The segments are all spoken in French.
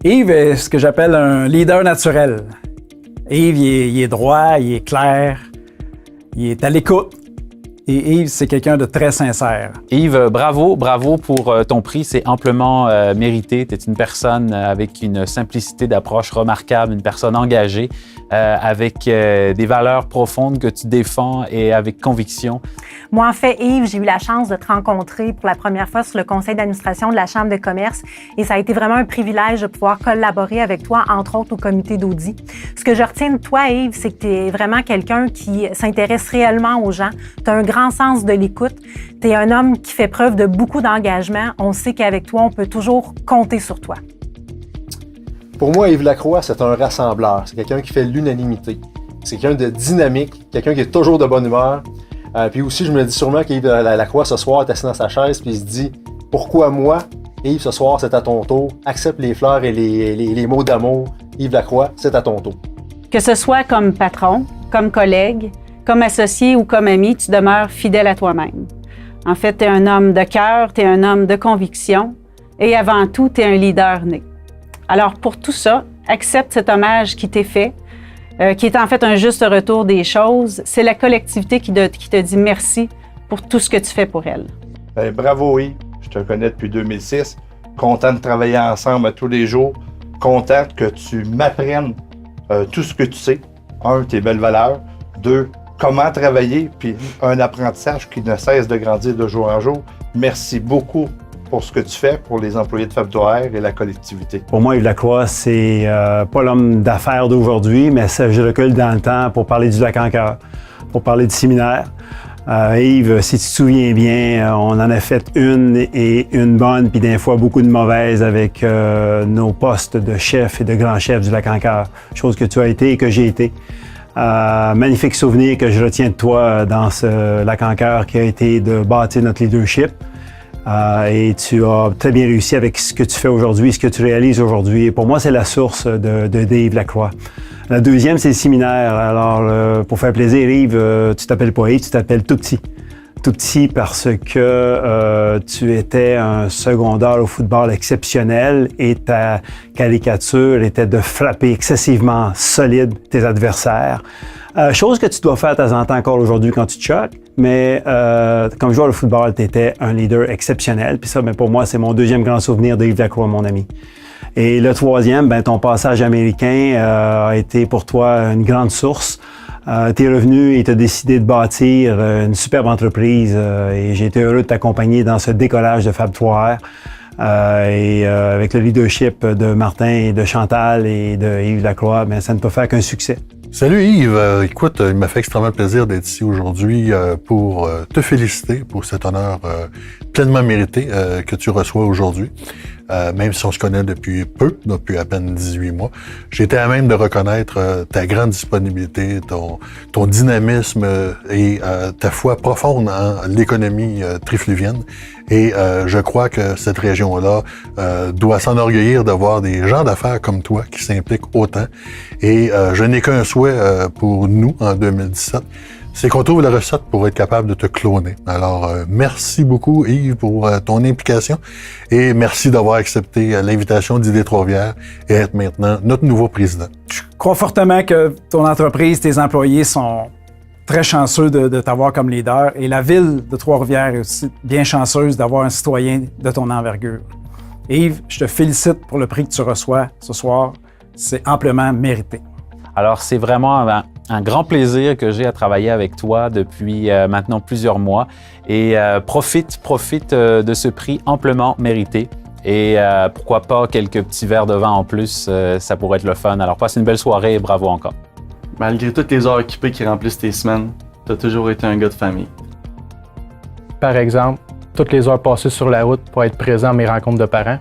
Yves est ce que j'appelle un leader naturel. Yves, il est droit, il est clair, il est à l'écoute. Et Yves, c'est quelqu'un de très sincère. Yves, bravo pour ton prix. C'est amplement mérité. Tu es une personne avec une simplicité d'approche remarquable, une personne engagée, avec des valeurs profondes que tu défends et avec conviction. Moi, en fait, Yves, j'ai eu la chance de te rencontrer pour la première fois sur le conseil d'administration de la Chambre de commerce et ça a été vraiment un privilège de pouvoir collaborer avec toi, entre autres au comité d'audit. Ce que je retiens de toi, Yves, c'est que tu es vraiment quelqu'un qui s'intéresse réellement aux gens. Tu as un grand sens de l'écoute. Tu es un homme qui fait preuve de beaucoup d'engagement. On sait qu'avec toi, on peut toujours compter sur toi. Pour moi, Yves Lacroix, c'est un rassembleur. C'est quelqu'un qui fait l'unanimité. C'est quelqu'un de dynamique, quelqu'un qui est toujours de bonne humeur. Puis aussi, je me dis sûrement qu'Yves Lacroix, ce soir, est assis dans sa chaise puis il se dit « Pourquoi moi? Yves, ce soir, c'est à ton tour. Accepte les fleurs et les mots d'amour. Yves Lacroix, c'est à ton tour. » Que ce soit comme patron, comme collègue, comme associé ou comme ami, tu demeures fidèle à toi-même. En fait, tu es un homme de cœur, tu es un homme de conviction et avant tout, tu es un leader né. Alors pour tout ça, accepte cet hommage qui t'est fait, qui est en fait un juste retour des choses. C'est la collectivité qui te dit merci pour tout ce que tu fais pour elle. Bravo Yves, je te connais depuis 2006. Content de travailler ensemble tous les jours. Content que tu m'apprennes tout ce que tu sais. 1, tes belles valeurs. 2, comment travailler. Puis un apprentissage qui ne cesse de grandir de jour en jour. Merci beaucoup pour ce que tu fais pour les employés de Fab2R et la collectivité. Pour moi, Yves Lacroix, c'est pas l'homme d'affaires d'aujourd'hui, mais je recule dans le temps pour parler du lac en cœur, pour parler du séminaire. Yves, si tu te souviens bien, on en a fait une et une bonne, puis des fois beaucoup de mauvaises avec nos postes de chef et de grand chef du lac en cœur, chose que tu as été et que j'ai été. Magnifique souvenir que je retiens de toi dans ce lac en cœur qui a été de bâtir notre leadership. Et tu as très bien réussi avec ce que tu fais aujourd'hui, ce que tu réalises aujourd'hui. Et pour moi, c'est la source de Yves Lacroix. La deuxième, c'est le séminaire. Alors, pour faire plaisir, Yves, tu t'appelles pas Yves, tu t'appelles Tout Petit. Tout Petit parce que tu étais un secondaire au football exceptionnel et ta caricature était de frapper excessivement solide tes adversaires. Chose que tu dois faire de temps en temps encore aujourd'hui quand tu te choques, mais comme joueur de football, tu étais un leader exceptionnel. Puis ça, pour moi, c'est mon deuxième grand souvenir de Yves Lacroix, mon ami. Et le troisième, ton passage américain a été pour toi une grande source. Tu es revenu et tu as décidé de bâtir une superbe entreprise et j'ai été heureux de t'accompagner dans ce décollage de Fab2R. Avec le leadership de Martin et de Chantal et de Yves Lacroix, ça ne peut faire qu'un succès. Salut Yves, écoute, il m'a fait extrêmement plaisir d'être ici aujourd'hui pour te féliciter pour cet honneur pleinement mérité que tu reçois aujourd'hui. Même si on se connaît depuis peu, depuis à peine 18 mois, j'ai été à même de reconnaître ta grande disponibilité, ton dynamisme et ta foi profonde en l'économie trifluvienne. Et je crois que cette région-là doit s'enorgueillir de voir des gens d'affaires comme toi qui s'impliquent autant. Et je n'ai qu'un souhait pour nous en 2017, c'est qu'on trouve la recette pour être capable de te cloner. Alors, merci beaucoup Yves pour ton implication et merci d'avoir accepté l'invitation d'Idées Trois-Rivières et être maintenant notre nouveau président. Je crois fortement que ton entreprise, tes employés sont très chanceux de t'avoir comme leader et la ville de Trois-Rivières est aussi bien chanceuse d'avoir un citoyen de ton envergure. Yves, je te félicite pour le prix que tu reçois ce soir. C'est amplement mérité. Alors, c'est vraiment un grand plaisir que j'ai à travailler avec toi depuis maintenant plusieurs mois et profite de ce prix amplement mérité. Et pourquoi pas quelques petits verres de vin en plus, ça pourrait être le fun. Alors, passe une belle soirée et bravo encore. Malgré toutes les heures occupées qui remplissent tes semaines, tu as toujours été un gars de famille. Par exemple, toutes les heures passées sur la route pour être présent à mes rencontres de parents.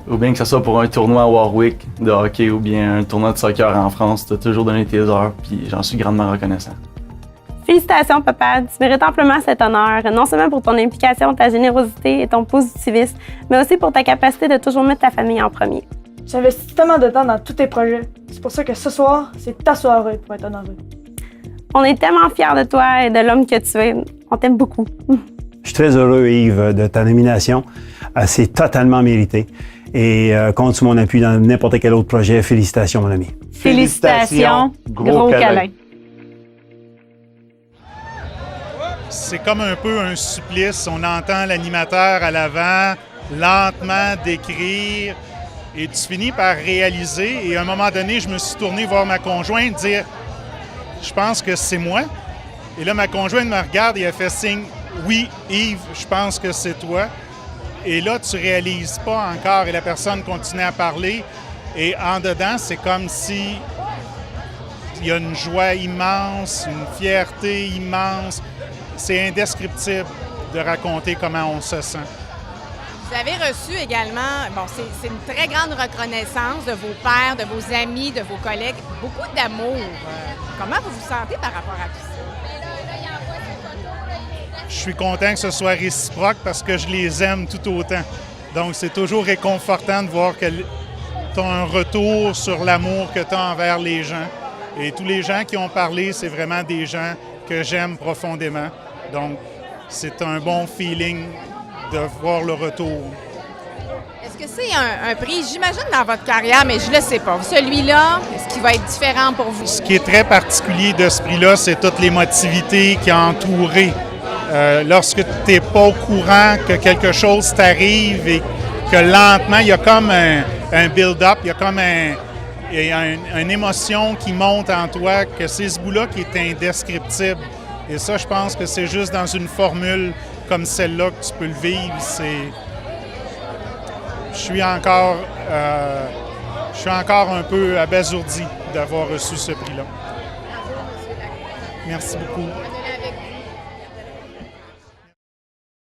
Ou bien que ce soit pour un tournoi à Warwick de hockey ou bien un tournoi de soccer en France, tu as toujours donné tes heures, puis j'en suis grandement reconnaissant. Félicitations, papa. Tu mérites amplement cet honneur, non seulement pour ton implication, ta générosité et ton positivisme, mais aussi pour ta capacité de toujours mettre ta famille en premier. Tu investis tellement de temps dans tous tes projets. C'est pour ça que ce soir, c'est ta soirée pour être honoré. On est tellement fiers de toi et de l'homme que tu es. On t'aime beaucoup. Je suis très heureux, Yves, de ta nomination. C'est totalement mérité. Et compte sur mon appui dans n'importe quel autre projet. Félicitations, mon ami. Félicitations, gros câlin. C'est comme un peu un supplice. On entend l'animateur à l'avant lentement décrire et tu finis par réaliser. Et à un moment donné, je me suis tourné voir ma conjointe dire « Je pense que c'est moi ». Et là, ma conjointe me regarde et elle fait signe « Oui, Yves, je pense que c'est toi ». Et là, tu réalises pas encore et la personne continue à parler. Et en dedans, c'est comme si il y a une joie immense, une fierté immense. C'est indescriptible de raconter comment on se sent. Vous avez reçu également, c'est une très grande reconnaissance de vos pairs, de vos amis, de vos collègues, beaucoup d'amour. Comment vous vous sentez par rapport à tout ça? Je suis content que ce soit réciproque parce que je les aime tout autant. Donc, c'est toujours réconfortant de voir que tu as un retour sur l'amour que tu as envers les gens. Et tous les gens qui ont parlé, c'est vraiment des gens que j'aime profondément. Donc, c'est un bon feeling de voir le retour. Est-ce que c'est un prix, j'imagine, dans votre carrière, mais je ne le sais pas. Celui-là, est-ce qu'il va être différent pour vous? Ce qui est très particulier de ce prix-là, c'est toute l'émotivité qui a entouré. Lorsque tu n'es pas au courant que quelque chose t'arrive et que lentement, il y a comme un build-up, il y a comme une émotion qui monte en toi, que c'est ce bout-là qui est indescriptible. Et ça, je pense que c'est juste dans une formule comme celle-là que tu peux le vivre. Je suis encore un peu abasourdi d'avoir reçu ce prix-là. Merci beaucoup.